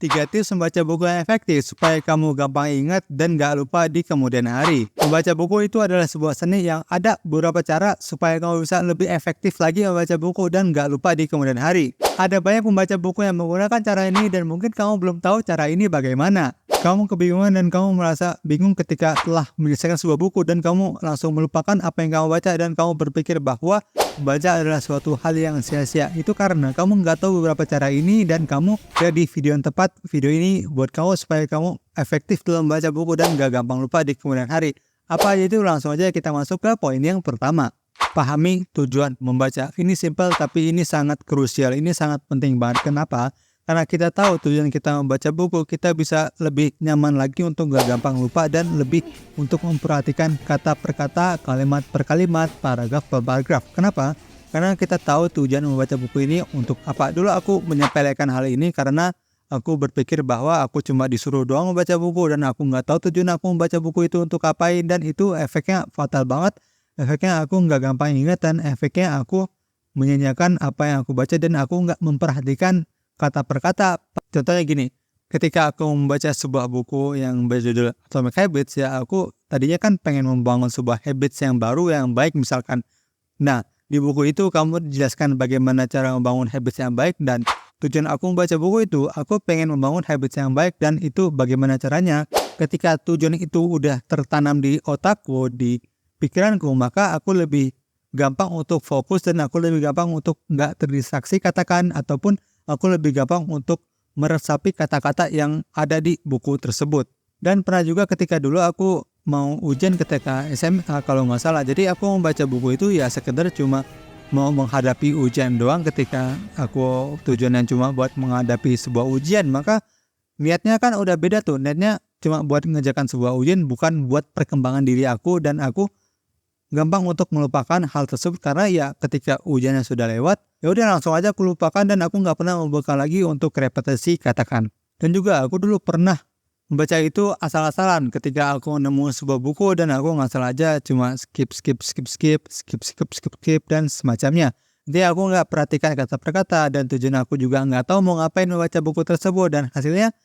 3 tips membaca buku yang efektif supaya kamu gampang ingat dan gak lupa di kemudian hari. Membaca buku itu adalah sebuah seni yang ada beberapa cara supaya kamu bisa lebih efektif lagi membaca buku dan gak lupa di kemudian hari. Ada banyak pembaca buku yang menggunakan cara ini dan mungkin kamu belum tahu cara ini bagaimana. Kamu kebingungan dan kamu merasa bingung ketika telah menyelesaikan sebuah buku dan kamu langsung melupakan apa yang kamu baca dan kamu berpikir bahwa membaca adalah suatu hal yang sia-sia. Itu karena kamu nggak tahu beberapa cara ini dan kamu ada di video yang tepat. Video ini buat kamu supaya kamu efektif dalam membaca buku dan gak gampang lupa di kemudian hari. Apa aja itu? Langsung aja kita masuk ke poin yang pertama. Pahami tujuan membaca. Ini simple tapi ini sangat krusial. Ini sangat penting banget. Kenapa? Karena kita tahu tujuan kita membaca buku, kita bisa lebih nyaman lagi untuk gak gampang lupa dan lebih untuk memperhatikan kata per kata, kalimat per kalimat, paragraf per paragraf. Kenapa? Karena kita tahu tujuan membaca buku ini untuk apa. Dulu aku menyepelekan hal ini karena aku berpikir bahwa aku cuma disuruh doang membaca buku dan aku nggak tahu tujuan aku membaca buku itu untuk apain, dan itu efeknya fatal banget. Efeknya aku nggak gampang ingat dan efeknya aku menyanyiakan apa yang aku baca dan aku nggak memperhatikan kata per kata. Contohnya gini, ketika aku membaca sebuah buku yang berjudul Atomic Habits, ya aku tadinya kan pengen membangun sebuah habits yang baru yang baik misalkan. Nah, di buku itu kamu dijelaskan bagaimana cara membangun habits yang baik, dan tujuan aku membaca buku itu, aku pengen membangun habits yang baik dan itu bagaimana caranya. Ketika tujuan itu udah tertanam di otakku, di pikiranku, maka aku lebih gampang untuk fokus dan aku lebih gampang untuk nggak terdistraksi katakan, ataupun aku lebih gampang untuk meresapi kata-kata yang ada di buku tersebut. Dan pernah juga ketika dulu aku mau ujian ketika SMA kalau nggak salah. Jadi aku membaca buku itu ya sekedar cuma mau menghadapi ujian doang. Ketika aku tujuannya cuma buat menghadapi sebuah ujian, maka niatnya kan udah beda tuh. Niatnya cuma buat mengerjakan sebuah ujian, bukan buat perkembangan diri aku, dan aku gampang untuk melupakan hal tersebut karena ya ketika ujiannya sudah lewat, ya udah langsung aja aku lupakan dan aku nggak pernah membuka lagi untuk repetisi katakan. Dan juga aku dulu pernah membaca itu asal-asalan ketika aku nemu sebuah buku dan aku ngasal aja cuma skip dan semacamnya. Jadi aku nggak perhatikan kata per kata dan tujuan aku juga nggak tahu mau ngapain membaca buku tersebut, dan hasilnya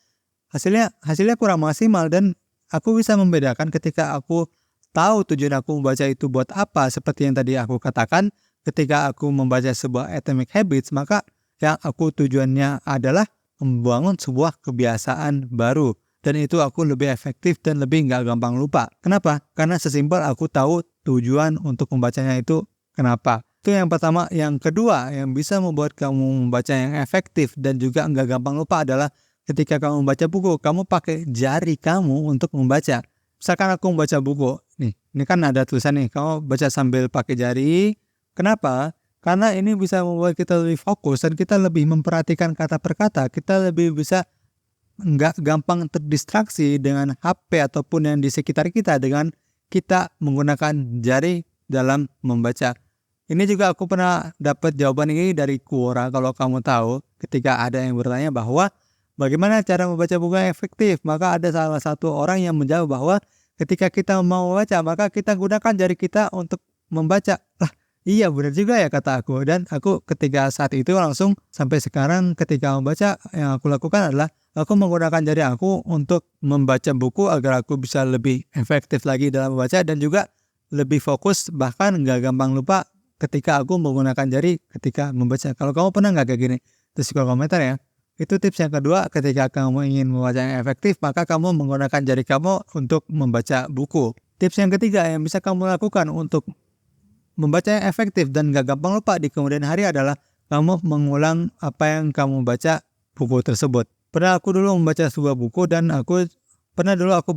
kurang maksimal. Dan aku bisa membedakan ketika aku tahu tujuan aku membaca itu buat apa. Seperti yang tadi aku katakan, ketika aku membaca sebuah Atomic Habits, maka yang aku tujuannya adalah membangun sebuah kebiasaan baru. Dan itu aku lebih efektif dan lebih gak gampang lupa. Kenapa? Karena sesimpel aku tahu tujuan untuk membacanya itu kenapa. Itu yang pertama. Yang kedua yang bisa membuat kamu membaca yang efektif dan juga gak gampang lupa adalah ketika kamu membaca buku, kamu pakai jari kamu untuk membaca. Misalkan aku membaca buku, ini kan ada tulisan nih, kamu baca sambil pakai jari. Kenapa? Karena ini bisa membuat kita lebih fokus dan kita lebih memperhatikan kata per kata. Kita lebih bisa nggak gampang terdistraksi dengan HP ataupun yang di sekitar kita dengan kita menggunakan jari dalam membaca. Ini juga aku pernah dapat jawaban ini dari Quora. Kalau kamu tahu, ketika ada yang bertanya bahwa bagaimana cara membaca buku yang efektif, maka ada salah satu orang yang menjawab bahwa ketika kita mau membaca, maka kita gunakan jari kita untuk membaca. Lah, iya benar juga ya kata aku. Dan aku ketika saat itu langsung sampai sekarang ketika membaca, yang aku lakukan adalah aku menggunakan jari aku untuk membaca buku agar aku bisa lebih efektif lagi dalam membaca dan juga lebih fokus, bahkan gak gampang lupa ketika aku menggunakan jari ketika membaca. Kalau kamu pernah gak kayak gini? Terus di kolom komentar ya. Itu tips yang kedua, ketika kamu ingin membaca yang efektif, maka kamu menggunakan jari kamu untuk membaca buku. Tips yang ketiga yang bisa kamu lakukan untuk membaca yang efektif dan gak gampang lupa di kemudian hari adalah kamu mengulang apa yang kamu baca buku tersebut. Pernah aku dulu membaca sebuah buku dan aku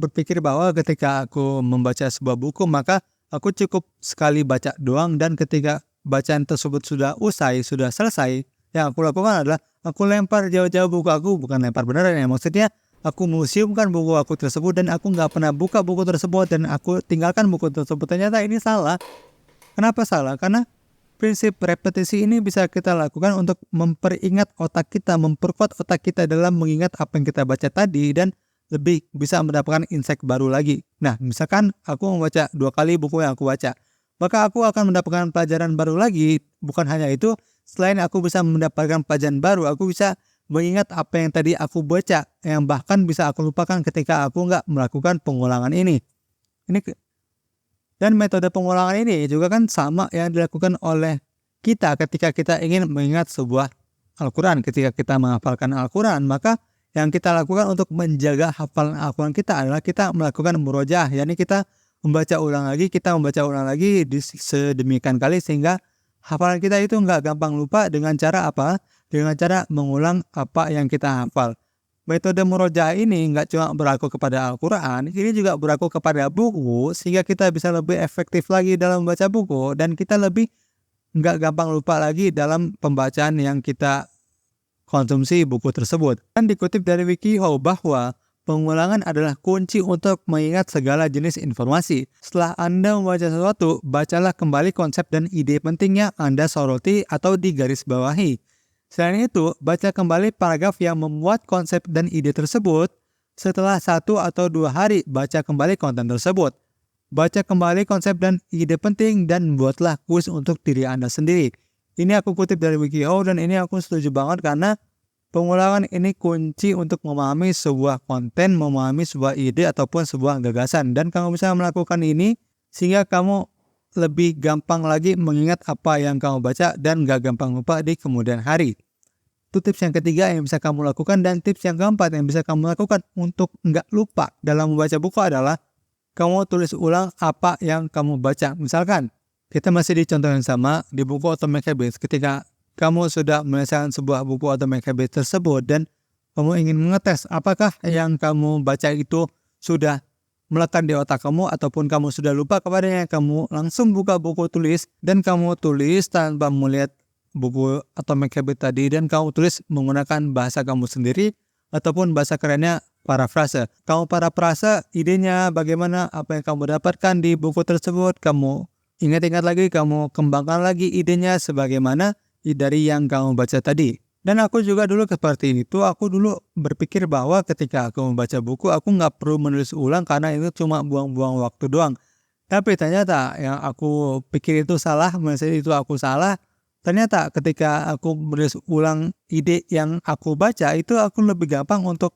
berpikir bahwa ketika aku membaca sebuah buku, maka aku cukup sekali baca doang, dan ketika bacaan tersebut sudah selesai, yang aku lakukan adalah aku lempar jauh-jauh buku aku. Bukan lempar beneran ya, maksudnya aku museumkan buku aku tersebut dan aku gak pernah buka buku tersebut dan aku tinggalkan buku tersebut. Ternyata ini salah. Kenapa salah? Karena prinsip repetisi ini bisa kita lakukan untuk memperingat otak kita, memperkuat otak kita dalam mengingat apa yang kita baca tadi dan lebih bisa mendapatkan insight baru lagi. Nah, misalkan aku membaca 2 kali buku yang aku baca, maka aku akan mendapatkan pelajaran baru lagi. Bukan hanya itu, selain aku bisa mendapatkan pelajaran baru, aku bisa mengingat apa yang tadi aku baca, yang bahkan bisa aku lupakan ketika aku nggak melakukan pengulangan ini. Dan metode pengulangan ini juga kan sama yang dilakukan oleh kita ketika kita ingin mengingat sebuah Al-Quran. Ketika kita menghafalkan Al-Quran, maka yang kita lakukan untuk menjaga hafalan Al-Quran kita adalah kita melakukan murojaah, yakni kita membaca ulang lagi sedemikian kali sehingga hafalan kita itu nggak gampang lupa. Dengan cara apa? Dengan cara mengulang apa yang kita hafal. Metode murojaah ini nggak cuma berlaku kepada Al-Quran, ini juga berlaku kepada buku, sehingga kita bisa lebih efektif lagi dalam membaca buku, dan kita lebih nggak gampang lupa lagi dalam pembacaan yang kita konsumsi buku tersebut. Dan dikutip dari WikiHow bahwa pengulangan adalah kunci untuk mengingat segala jenis informasi. Setelah Anda membaca sesuatu, bacalah kembali konsep dan ide pentingnya Anda soroti atau digarisbawahi. Selain itu, baca kembali paragraf yang memuat konsep dan ide tersebut. Setelah 1 atau 2 hari, baca kembali konten tersebut. Baca kembali konsep dan ide penting dan buatlah kuis untuk diri Anda sendiri. Ini aku kutip dari WikiHow dan ini aku setuju banget karena pengulangan ini kunci untuk memahami sebuah konten, memahami sebuah ide ataupun sebuah gagasan. Dan kamu bisa melakukan ini sehingga kamu lebih gampang lagi mengingat apa yang kamu baca dan gak gampang lupa di kemudian hari. Itu tips yang ketiga yang bisa kamu lakukan. Dan tips yang keempat yang bisa kamu lakukan untuk gak lupa dalam membaca buku adalah kamu tulis ulang apa yang kamu baca. Misalkan kita masih di contoh yang sama di buku Atomic Habits. Ketika kamu sudah menyelesaikan sebuah buku Atomic Habits tersebut dan kamu ingin mengetes apakah yang kamu baca itu sudah melekat di otak kamu ataupun kamu sudah lupa kepadanya, kamu langsung buka buku tulis dan kamu tulis tanpa melihat buku Atomic Habits tadi, dan kamu tulis menggunakan bahasa kamu sendiri ataupun bahasa kerennya parafrase. Kamu parafrase idenya bagaimana, apa yang kamu dapatkan di buku tersebut, kamu ingat-ingat lagi, kamu kembangkan lagi idenya sebagaimana dari yang kamu baca tadi. Dan aku juga dulu seperti itu. Aku dulu berpikir bahwa ketika aku membaca buku, aku nggak perlu menulis ulang karena itu cuma buang-buang waktu doang. Tapi ternyata yang aku pikir itu salah, misalnya itu aku salah. Ternyata ketika aku menulis ulang ide yang aku baca, itu aku lebih gampang untuk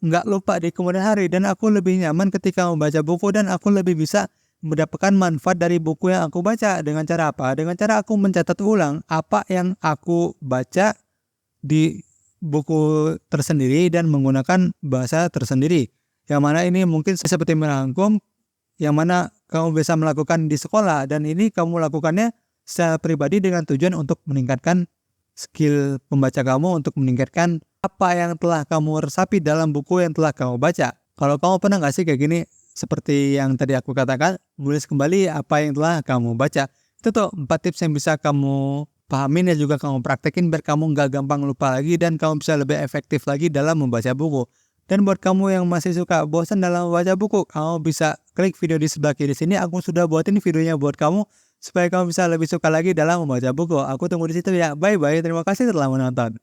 nggak lupa di kemudian hari. Dan aku lebih nyaman ketika membaca buku dan aku lebih bisa mendapatkan manfaat dari buku yang aku baca. Dengan cara apa? Dengan cara aku mencatat ulang apa yang aku baca di buku tersendiri dan menggunakan bahasa tersendiri. Yang mana ini mungkin seperti merangkum yang mana kamu bisa melakukan di sekolah, dan ini kamu lakukannya secara pribadi dengan tujuan untuk meningkatkan skill pembaca kamu, untuk meningkatkan apa yang telah kamu resapi dalam buku yang telah kamu baca. Kalau kamu pernah gak sih kayak gini? Seperti yang tadi aku katakan, tulis kembali apa yang telah kamu baca. Itu tuh 4 tips yang bisa kamu pahamin dan juga kamu praktekin biar kamu gak gampang lupa lagi dan kamu bisa lebih efektif lagi dalam membaca buku. Dan buat kamu yang masih suka bosan dalam membaca buku, kamu bisa klik video di sebelah kiri sini. Aku sudah buatin videonya buat kamu supaya kamu bisa lebih suka lagi dalam membaca buku. Aku tunggu di situ ya. Bye bye. Terima kasih telah menonton.